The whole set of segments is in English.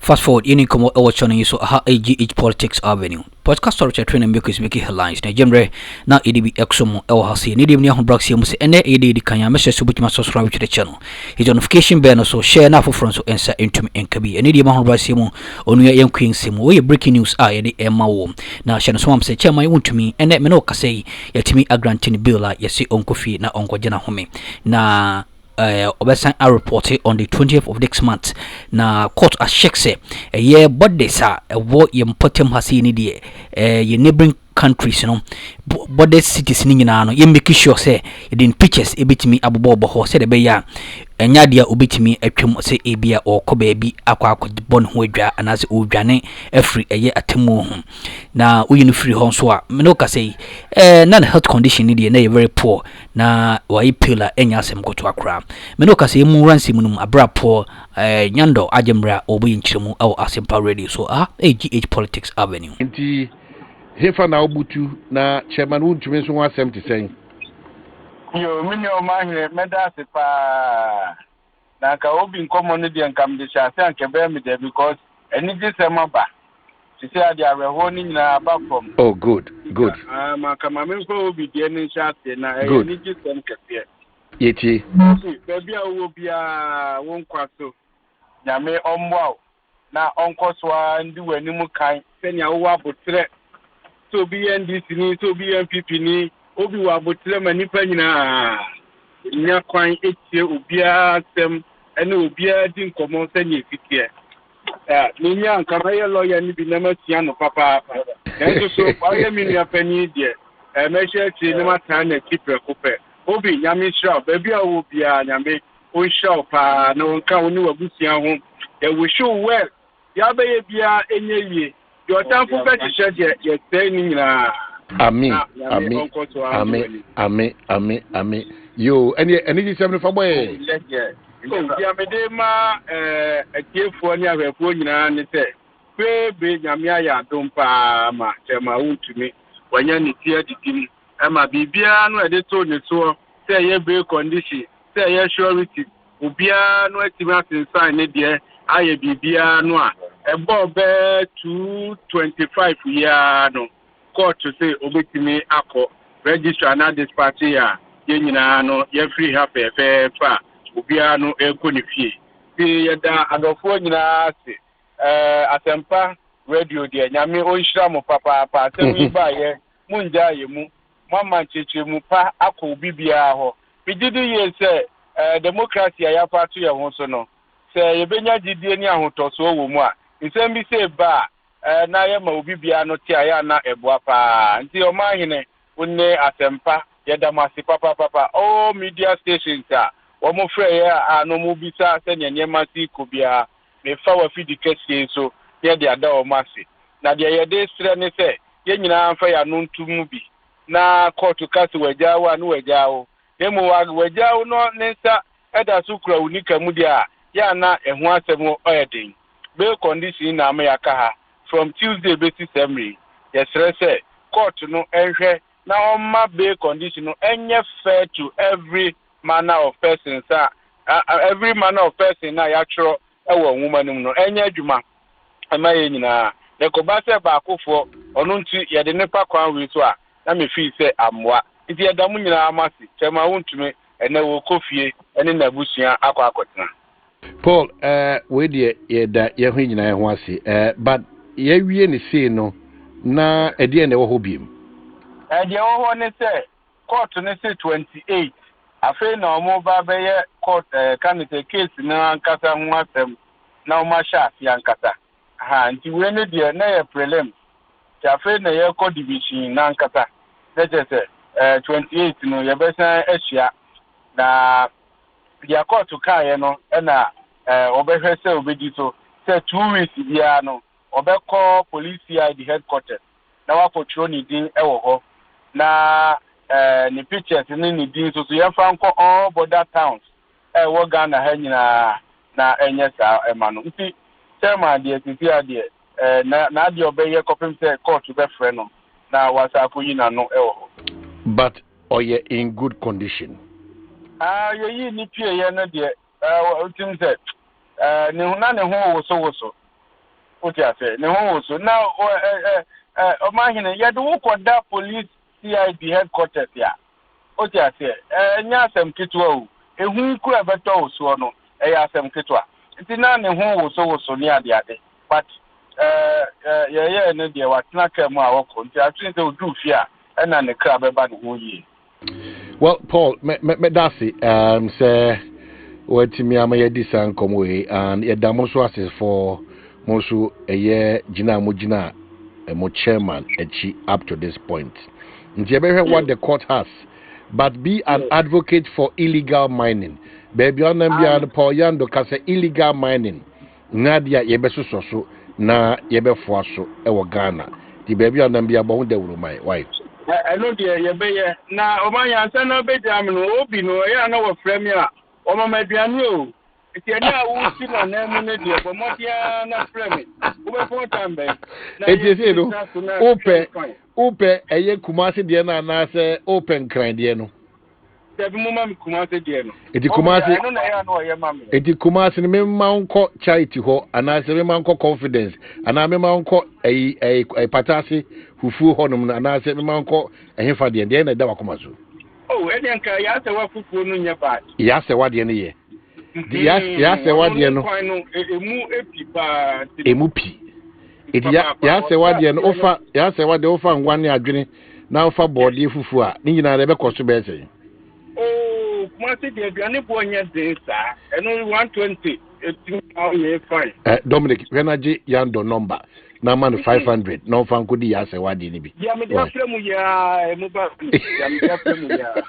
Fast forward, you come watch on you so AGH Politics Avenue. Podcast story training makers making headlines. Na Jemre na EDB Akroma hasi. Ni dimni ahun braxi mu se ene EDD kanya message so butima subscribe to the channel. His notification bell so share na for friends so enter into me enkabi. Ni dimni ahun braxi mu onu ya queen simu. We breaking news a yede emma wo. Na share so am se chairman wontumi ene me no kasei yetimi agranting bill la yesi onkofi na onkogena home. Na Obesan are reported on the 20th of next month. Na court as check say a year birthday sa a war important hasi ni die ye neighboring countries, you know, border cities ni nyina no ye make sure say ye din pictures e bitimi abobo ho say de be ya enya dia obitimi atwam say ebia or ko baabi akwa bon ho adwa anase odwane afri eye atemu ho na uyi no free ho so a me no ka say na health condition ni dia na ye very poor na wai pillar enya asem goto akra me no ka say mu ransi munum abra poor nyando ajemra obi nchiremu aw asempa radio so AGH Politics Avenue nti hefa na obutu na chairman wontumi so 170 yo mini o mahire medase pa na ka obi nkomo no de nkam de sha se anke be me de because any December ba ti say ade aweho ni nyina ba from oh good ma kama me ko obi de ni sha se na any December kese yeti baby awo bia won kwaso nyame omwa na onkoso ndi wani mu kan se nya wo abotre so bi NDC ni so bi MPP ni obi wa abotre manipa nyina nya kwan etie obia sem ene obia di nkomo se nya efitie ni nya nkama ye lawyer ni bi na matia no papa enso so aye mi nua pani de me hye ti ni mata na kipre kope obi nyame hira baby a wo bia nyame o hira pa na wonka woni wabusia ho e we show well ya be ye bia enye wie your time for better share ye say ni nyina Amen. Yo, any 75 boy. Ya me de ma atiefo ni ahwefo nyina ni se be nyame ya dom pa ma chema wontumi wanya ni tia didim ma bibia no ede to ni so se ye be condition se ye surety obia no atimi asensan ne de aye bibia no a ebo be 225 ya no court to say obetimi akọ register na this party ya ye nyina no ye free happy fa obia no eko ne fie bi ye da adofo nyina se asempa radio de nyame onhira mo papa asem ba ye munja ye mu mama cheche mu pa akọ bibia ho bididi ye se democracy ya patu ye ho so no se ye benya gidie ni ahotoso wo mu a nsem bi se ba na ye ma obi bia no ti aya na eboa pa nti o ma hene unne asempa ye da masi papa media stations a wo mo frɛ ye ano mo bisa se nyenye masi ko bia me fa wa fidi kese so ye de ada o masi na de ye de stre ne se ye nyina amfa ya no ntum bi na court kase wajawo anu wajawo emu wajawo no nsa eda so kura unika mu dia ya na ehu asem oyedin be condition na me yaka from Tuesday basis Emily yes say court no enhwe na oma be condition no enye fair to every manner of person na ya tro ewo nwuma nim no enye adwuma amaye nyina de ko ba se ba Akuffo onu nti ye de nipa kwan wi so a na me fi se amwa nti ye da mu nyina amasi chema wontumi ene wo kofie ene na busua akotena Paul we de ye da ye ho nyina ye ho ase but ye wie ne sei no na ede ne wo ho biem ede wo ho ne se court ne se 28 afi na omo ba be ye court kanite case na ankasa ho asem na o ma sha afi ankasa nti we ne de na ye prelim ti afi na ye court division na ankasa na je se 28 no ye be san ahia na dia court ka ye no na obehwe se obedi so se 2 weeks bia no obekọ police the headquarters na wa control ni din ewo ho na ni pictures ni din so ye fa nko all border towns wo Ghana ha nyina na enye sa emanu nti chairman de titi ade na ade obeye kopim se court be frɛ no na wasa akoyi na no ewo ho but oye in good condition ye ni pie ye no de utim se ne ho wo so What you say? No, also now, imagine you do work that police CID headquarters here. What you say? Nyasem kitwa. Who could have better so no? Yasem kitwa. It's not the home so near the other. But yeah, no dear, what not come out. I think they will do fear and then the crab about who ye. Well, Paul, me say what me am ye disan come way and ye damoso assess for mosu a year jina mujina mo chairman echi up to this point. Ntiebe what the court has, but be an advocate for illegal mining. Baby on them be an Paul Yando kase illegal mining. Nadia yebe so na yebe foaso ewo Ghana. The baby on them be about the my wife. I know dear ye na omanya sana be jam no obi no ya na wo frame a o mama aduane o eti anya wo si na na mu ne dear but mo dia na frame wo be for time be eti se no ope eye kumase de na na se open kran de no debi mo ma mi kumase de no eti kumase no na ya no ye ma me eti kumase ne memma nko charity ho ana se memma nko confidence ana memma nko ai patase fufu honum ana se memma nko ehefa de na da wakoma so oh eni anka ya se wa fufu no nya bad ya se wa de ne ye ya se wa de no emu epi pa emu pi eti ya se wa de no ofa ya se wa de ofa ngwane adwene na ofa body fufu a ni nyina na be koso be se oh kumase de aduane bo nya de sa eno 120 ye fine Dominic Renaji Yando number na man 500 no fan kudi ya se wadi ni bi ya me da fremu ya emu ba ya me da fremu ya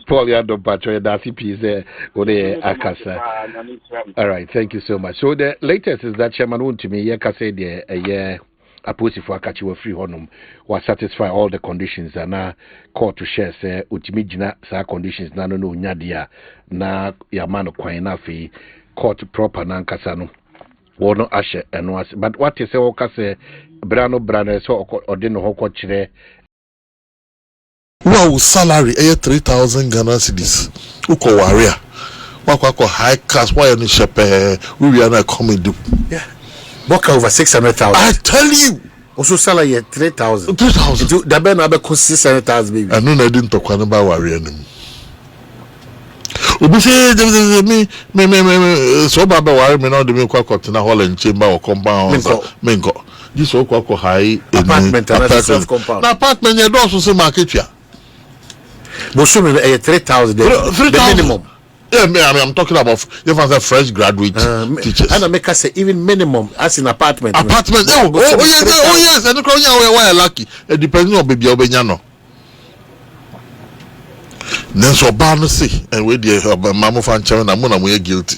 Paul Yando Pacho da CP is ode akasa. All right, thank you so much. So the latest is that Chairman Wontumi ye ka say the year Aposi for akachi we free honum was satisfy all the conditions and na court to share say utimi gina sa conditions na no nya dia na ya man kwan na fi court proper na nkasa no wono ashe eno ase but what you say o ka say brano so ode no ho ko kire wow salary 3,000 Ghana cedis uko warrior wakwa high class why any shepe we are not coming do yeah Boka over 600,000. I tell you. Also salary 3,000. 3,000. The ben abe cost 600,000 baby. I know I didn't talk about worry anymore. Obi say me so baba worry me now the me kwa na hall and chamber or compound. Menko. This all kwa high apartment and compound. Na apartment you don't so market ya. But so me 3,000 the minimum. Yeah, I'm talking about if I say fresh graduate teachers. And I make us say even minimum as in apartment. Apartment. Yes. And why lucky. It depends on baby obenya no. Then so ban say and we dey mamu fan chairman na mo na mo guilty.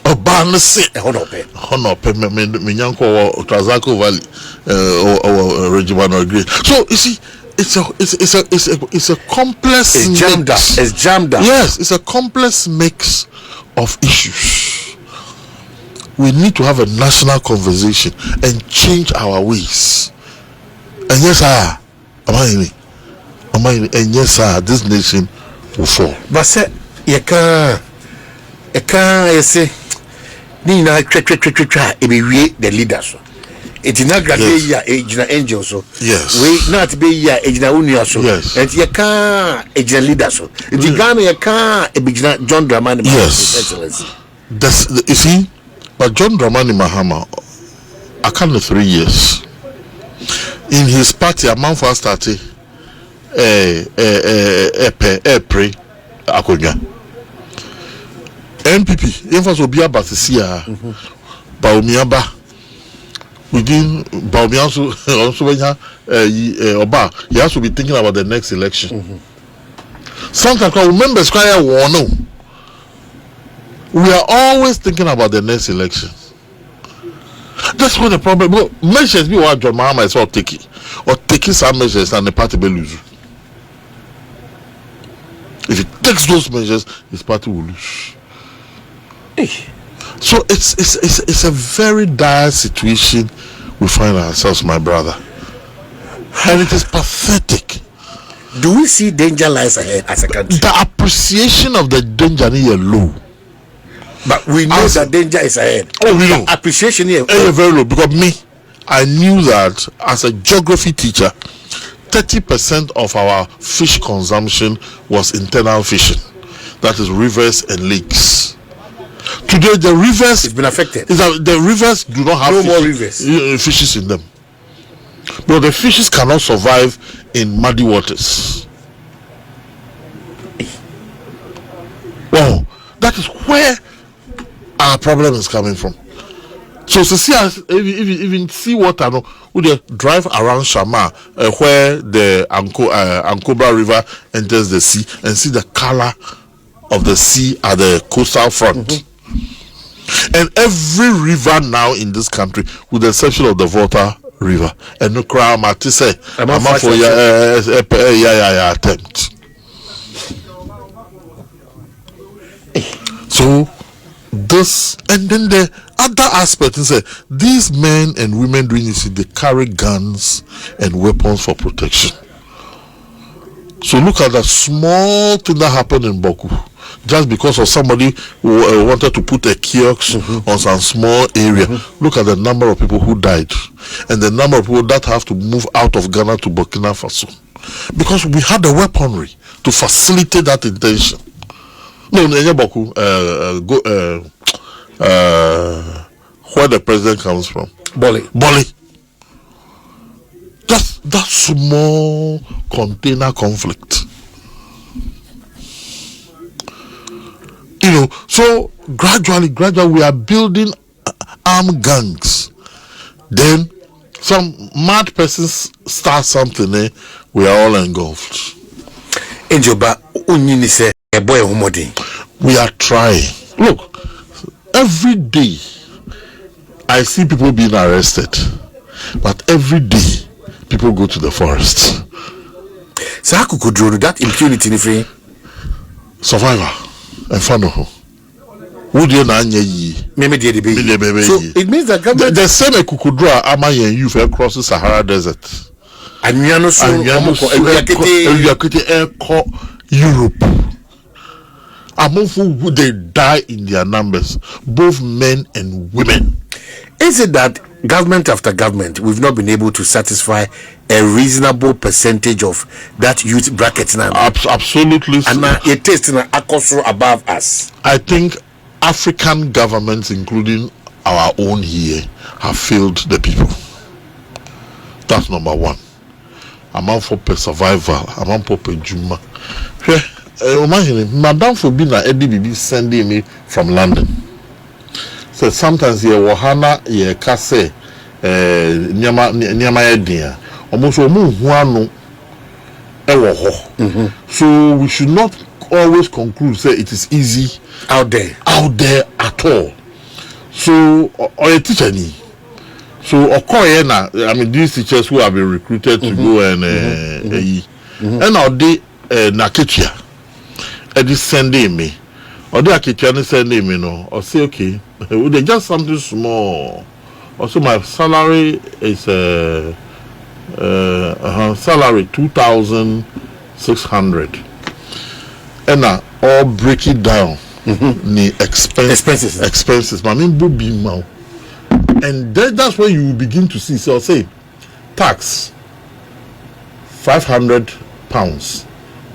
Oban say honor pe me nyanko Transaco Valley or Regiment Grade. So you see it's a complex it's jammed up. Yes, it's a complex mix of issues. We need to have a national conversation and change our ways. And yes, sir, and yes, sir, this nation will fall. But say you can't say Nina be the leaders. It is not graduate ejina angel so. Yes. We not be ya ejina unia so. Yes. And you can ejina leader so. It is Ghana you can ejina John Dramani Mahama. Yes. Excellency. That's you see, but John Dramani Mahama, I can't 3 years. In his party, a month first started pray Akroma. MPP, emphasis will be about the Sia Bawumia ba. Within Bawumia also when Oba, he has to be thinking about the next election. Sometimes members cry no. We are always thinking about the next election. That's what the problem. Measures be what John Mahama is all taking, or taking some measures and the party will lose. If he takes those measures, his party will lose. So it's a very dire situation we find ourselves, my brother, and it is pathetic. Do we see danger lies ahead as a country? The appreciation of the danger is low. But we know that danger is ahead. Oh, we know. Appreciation here. Very low, because I knew that as a geography teacher, 30% of our fish consumption was internal fishing. That is rivers and lakes. Today, the rivers... It's been affected. The rivers do not have more rivers. Fishes in them. But the fishes cannot survive in muddy waters. Well, that is where our problem is coming from. So to see us, even see water, no, we drive around Shama, where the Ankobra River enters the sea, and see the color of the sea at the coastal front. And every river now in this country, with the exception of the Volta River, and no crowd, Matisse, attempt. So this, and then the other aspect is that these men and women doing this, they carry guns and weapons for protection. So look at that small thing that happened in Boku, just because of somebody who wanted to put a kiosk on some small area. Look at the number of people who died, and the number of people that have to move out of Ghana to Burkina Faso, because we had the weaponry to facilitate that intention. No, Boku, where the president comes from, Boli. Just that small container conflict. So gradually we are building armed gangs. Then some mad persons start something, we are all engulfed. We are trying. Look, every day I see people being arrested, but every day people go to the forest. So how could you do that impunity? Survivor and fun. So it means that government the same Kukudra Amayan youth across the Sahara Desert. And Europe. Among who they die in their numbers, both men and women. Is it that government after government, we've not been able to satisfy a reasonable percentage of that youth bracket now? Absolutely. And now it is in Akuffo above us. I think African governments, including our own here, have failed the people. That's number one. Among for survival, among for Juma. Madame Fobina Eddie Bibi sending me from London. So sometimes ye wahana ye kase nyama edia almost huano ewo ho. So we should not always conclude say it is easy out there at all. So or a teacher ni. So na I mean these teachers who have been recruited to go and and now they na ketia Eddie sending me. Or they are sending me no, or say okay, they just something small. Also my salary is salary 2,600, and now all break it down. Expenses. I mean, and that's when you begin to see. So say tax £500,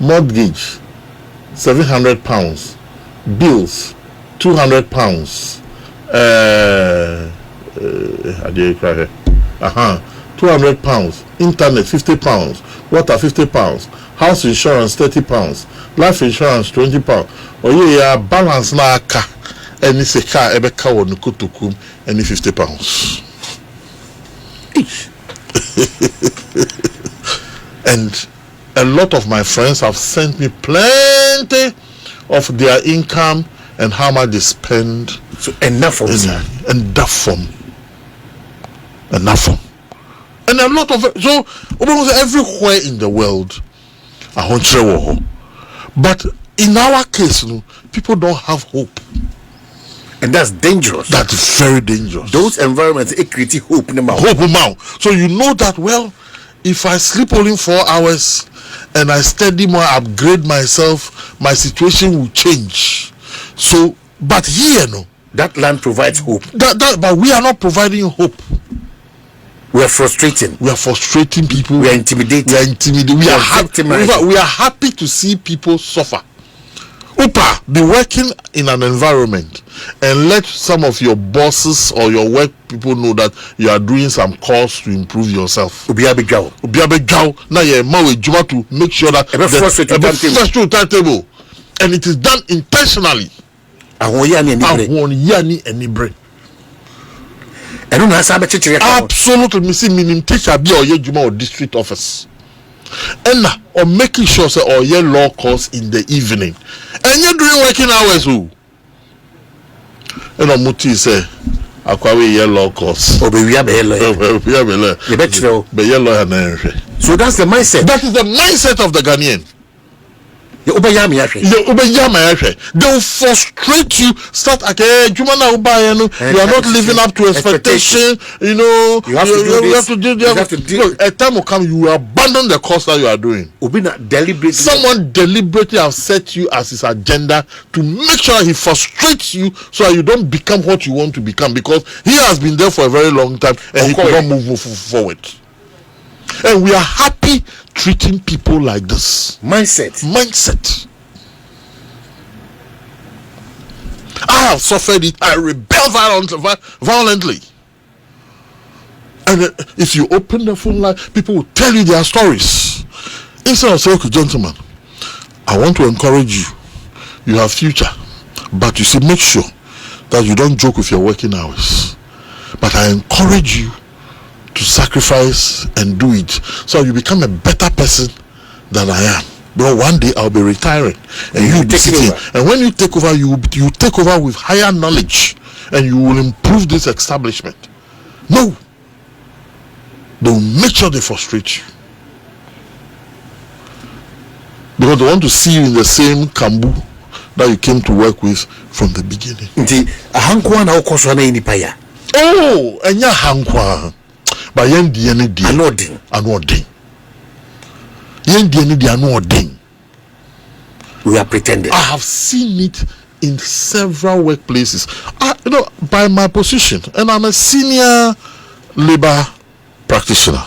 mortgage £700. Bills £200. £200. Internet £50. Water £50. House insurance £30. Life insurance £20. Oh yeah, balance na aka. Any se car ebe ka wonu kutukum any £50. And a lot of my friends have sent me plenty of their income and how much they spend. So enough of that. Enough and a lot of it. So almost everywhere in the world, but in our case, people don't have hope, and that's dangerous. That's very dangerous. Those environments create hope now. So you know that well. If I sleep only 4 hours and I study more, upgrade myself, my situation will change. So But here, no, that land provides hope. But we are not providing hope. We are frustrating. We are frustrating people. We are intimidating. We are happy to see people suffer. Upa, be working in an environment and let some of your bosses or your work people know that you are doing some course to improve yourself. Now you are to make sure that the timetable, and it is done intentionally. Absolutely, missing meaning teacher be or Juma or district office. And or making sure say or your law course in the evening. And you're doing working hours who? And Muti say Akwawe your law course. So that's the mindset. That is the mindset of the Ghanaian. They will frustrate you. Start again. You are not living up to expectation. You know, you have to do. Look, a time will come, you will abandon the course that you are doing. Someone deliberately have set you as his agenda to make sure he frustrates you so that you don't become what you want to become, because he has been there for a very long time and he cannot move forward. And we are happy treating people like this. Mindset. I have suffered it. I rebel violently. And if you open the phone line, people will tell you their stories. Instead of saying, okay, gentlemen, I want to encourage you. You have future. But you see, make sure that you don't joke with your working hours. But I encourage you to sacrifice and do it so you become a better person than I am. But one day I'll be retiring and you will be sitting. And when you take over, you take over with higher knowledge and you will improve this establishment. No. They'll make sure they frustrate you. Because they want to see you in the same kambu that you came to work with from the beginning. Oh, and ya hankwa. But yen diene di anodin. Yen diene di anodin. We are pretending. I have seen it in several workplaces. You know, by my position, and I'm a senior labor practitioner.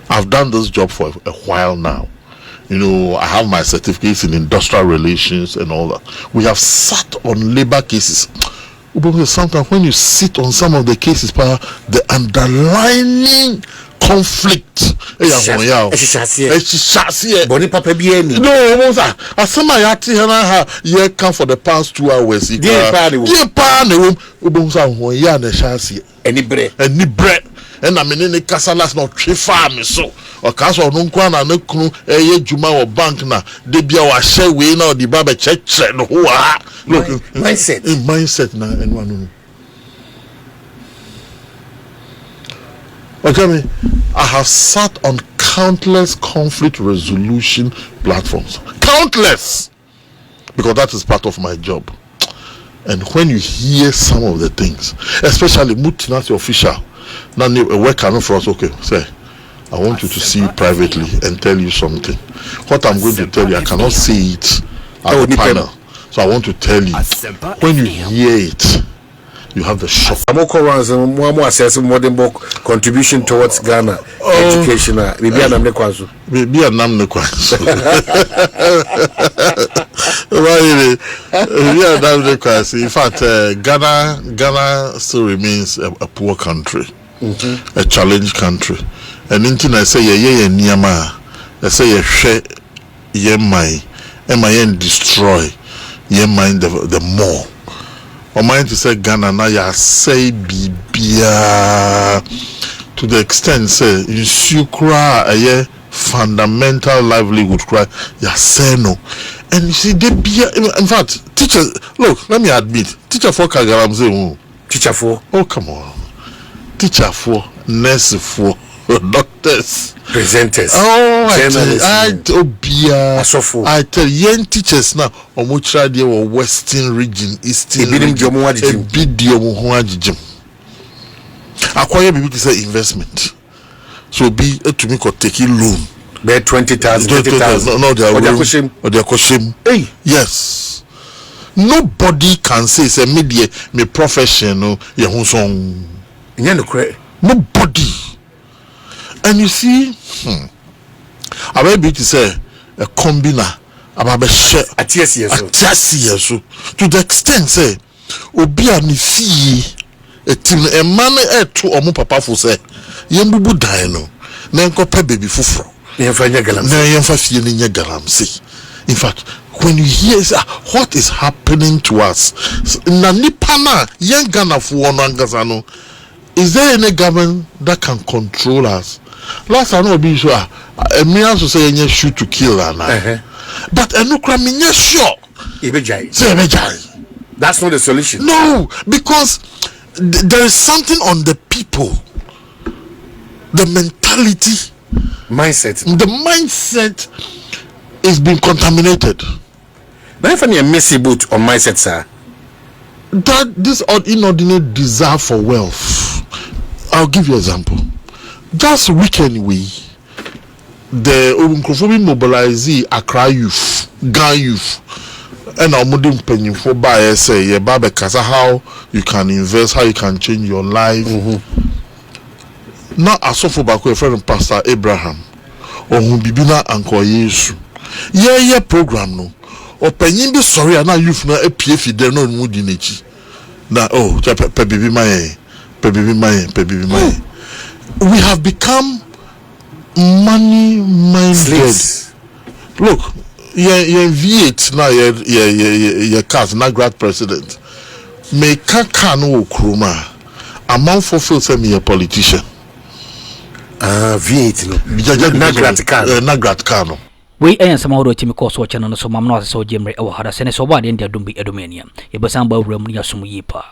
I've done this job for a while now. You know, I have my certificates in industrial relations and all that. We have sat on labor cases. Sometimes when you sit on some of the cases, the underlying conflict. No, you come for the past 2 hours. Any bread. And I mean, in the Casalas not farm so. Or Castle Nunkwana Nukunu, a Juma or bank na, Debia or share way now, the Baba Church and who are look mindset now and one. Okay, I have sat on countless conflict resolution platforms. Countless! Because that is part of my job. And when you hear some of the things, especially multinational official, now a worker for us, okay, say, I want you to see you privately and tell you something. What I'm going to tell you, I cannot say it at the panel. So I want to tell you, when you hear it, you have the shock. Modern contribution towards Ghana education. Maybe I'm not in fact, Ghana still remains a poor country, a challenged country. And until I say ye niyama, I say ye share ye mind, and destroy ye mind the more. Or mind to say Ghana na ya say bibia to the extent say you sukra a ye fundamental livelihood cry ya say no. And you see they be in fact teachers, look, let me admit, teacher for Kagaram say teacher for, oh come on, teacher for, nurse for, doctors, presenters, I tell young teachers now on which they were western region, eastern region, a video acquire maybe to say investment. So be to me could take a loan. Be 20,000, 30,000. No, they are question. Hey, yes. nobody can say say media me professional ye ho song nobody. And you see I will be to say a combiner about a share at yes so to the extent say obi a ni fie a team a man to omo papa for say yembubu die no na nko pa baby fufuro na yemfa fie ni nya galam see. In fact, when you hear what is happening to us, na nipa na yen Ghana for no angazano, is there any government that can control us? Last I know be sure a me also say yen shoot to kill na. But eno kra me nya sure that's not the solution. No, because there is something on the people, the mentality, the mindset is being contaminated. But if any messy boot on mindset, sir, that this inordinate desire for wealth. I'll give you an example. Just weekend the Akuffo mobilize Accra youth, Ghana youth, and our modern penny for buy say yeah, Baba Kasa how you can invest, how you can change your life. Now I saw for back a friend Pastor Abraham or whom Bibina Uncle Yesu. Yeah program no. Or penny be sorry and now youth na a PF there no mood in it. Now oh baby my. We have become money minded. Look, yeah V8 now yeah cast na grad president. Me can no Akroma. Among fulfill say me a politician. V8 no. Na grad kano. We ayan sama hodo timi ko so channel no so mamno so jemre e wa hada sene so ba de ndia dumbi edomania. E basamba wura mu ya sumu yipa.